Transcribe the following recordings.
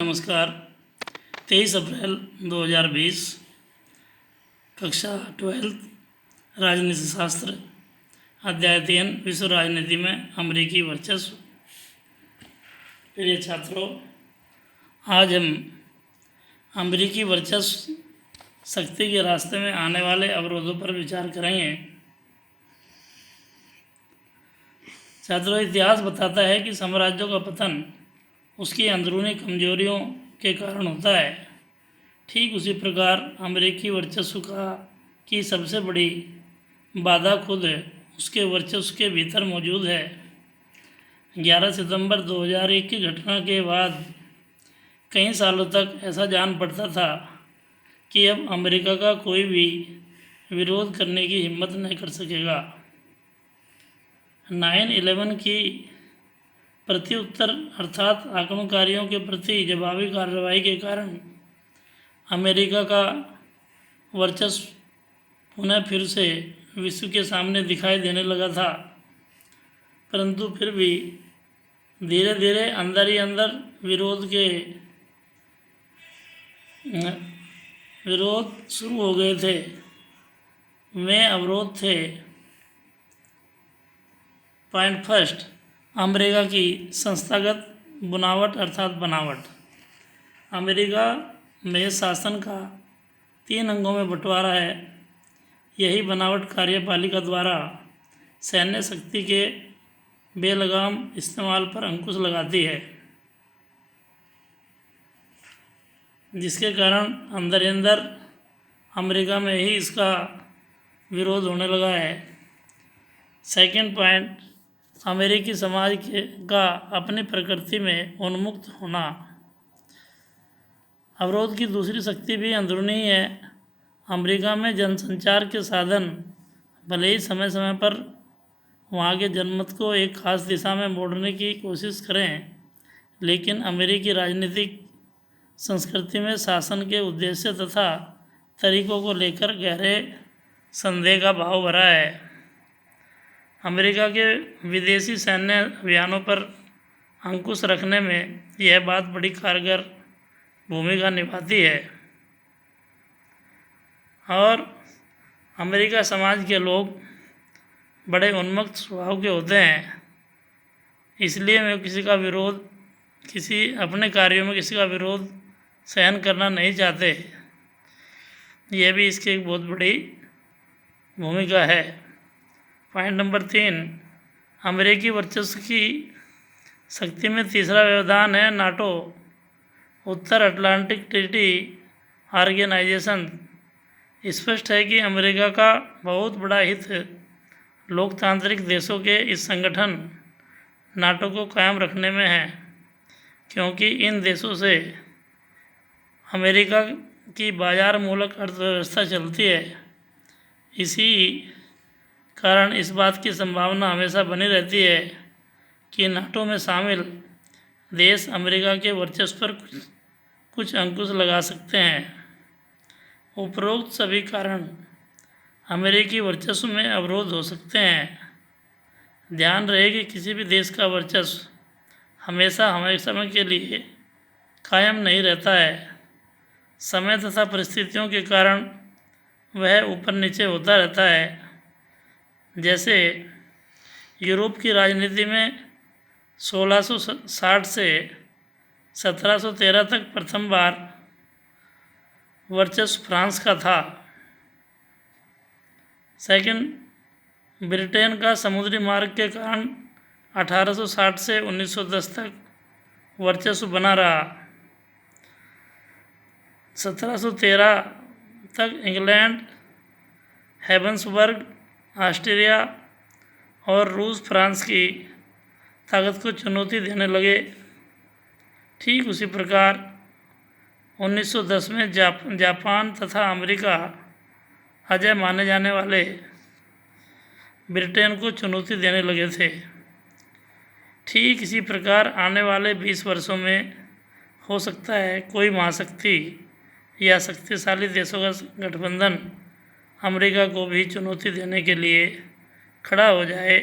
नमस्कार। 23 अप्रैल 2020, कक्षा 12 राजनीति शास्त्र, अध्याय 3 विश्व राजनीति में अमेरिकी वर्चस्व। प्रिय छात्रों, आज हम अमेरिकी वर्चस्व शक्ति के रास्ते में आने वाले अवरोधों पर विचार करेंगे। छात्रों, इतिहास बताता है कि साम्राज्यों का पतन उसकी अंदरूनी कमजोरियों के कारण होता है। ठीक उसी प्रकार अमेरिकी वर्चस्व की सबसे बड़ी बाधा खुद उसके वर्चस्व के भीतर मौजूद है। 11 सितंबर 2001 की घटना के बाद कई सालों तक ऐसा जान पड़ता था कि अब अमेरिका का कोई भी विरोध करने की हिम्मत नहीं कर सकेगा। 9/11 की प्रत्युत्तर अर्थात आक्रमणकारियों के प्रति जवाबी कार्रवाई के कारण अमेरिका का वर्चस्व पुनः फिर से विश्व के सामने दिखाई देने लगा था, परंतु फिर भी धीरे धीरे अंदर ही अंदर विरोध शुरू हो गए थे। वे अवरोध थे। पॉइंट फर्स्ट, अमेरिका की संस्थागत बनावट अर्थात बनावट। अमेरिका में शासन का 3 अंगों में बंटवारा है। यही बनावट कार्यपालिका द्वारा सैन्य शक्ति के बेलगाम इस्तेमाल पर अंकुश लगाती है, जिसके कारण अंदर ही अंदर अमेरिका में ही इसका विरोध होने लगा है। सेकंड पॉइंट, अमेरिकी समाज का अपनी प्रकृति में उन्मुक्त होना। अवरोध की दूसरी शक्ति भी अंदरूनी ही है। अमेरिका में जनसंचार के साधन भले ही समय समय पर वहाँ के जनमत को एक खास दिशा में मोड़ने की कोशिश करें, लेकिन अमेरिकी राजनीतिक संस्कृति में शासन के उद्देश्य तथा तरीकों को लेकर गहरे संदेह का भाव भरा है। अमेरिका के विदेशी सैन्य अभियानों पर अंकुश रखने में यह बात बड़ी कारगर भूमिका निभाती है, और अमेरिका समाज के लोग बड़े उन्मत्त स्वभाव के होते हैं, इसलिए वे अपने कार्यों में किसी का विरोध सहन करना नहीं चाहते। यह भी इसकी एक बहुत बड़ी भूमिका है। पॉइंट नंबर 3, अमेरिकी वर्चस्व की शक्ति में तीसरा व्यवधान है नाटो, उत्तर अटलांटिक ट्रीटी ऑर्गेनाइजेशन। स्पष्ट है कि अमेरिका का बहुत बड़ा हित लोकतांत्रिक देशों के इस संगठन नाटो को कायम रखने में है, क्योंकि इन देशों से अमेरिका की बाजार मूलक अर्थव्यवस्था चलती है। इसी कारण इस बात की संभावना हमेशा बनी रहती है कि नाटो में शामिल देश अमेरिका के वर्चस्व पर कुछ अंकुश लगा सकते हैं। उपरोक्त सभी कारण अमेरिकी वर्चस्व में अवरोध हो सकते हैं। ध्यान रहे कि किसी भी देश का वर्चस्व हमेशा समय के लिए कायम नहीं रहता है। समय तथा परिस्थितियों के कारण वह ऊपर नीचे होता रहता है। जैसे यूरोप की राजनीति में 1660 से 1713 तक प्रथम बार वर्चस्व फ्रांस का था। सेकंड, ब्रिटेन का समुद्री मार्ग के कारण 1860 से 1910 तक वर्चस्व बना रहा। 1713 तक इंग्लैंड, हैबसबर्ग, ऑस्ट्रिया और रूस फ्रांस की ताकत को चुनौती देने लगे। ठीक उसी प्रकार 1910 में जापान तथा अमेरिका अजय माने जाने वाले ब्रिटेन को चुनौती देने लगे थे। ठीक इसी प्रकार आने वाले 20 वर्षों में हो सकता है कोई महाशक्ति या शक्तिशाली देशों का गठबंधन अमेरिका को भी चुनौती देने के लिए खड़ा हो जाए।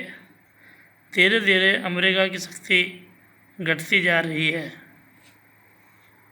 धीरे धीरे अमेरिका की शक्ति घटती जा रही है।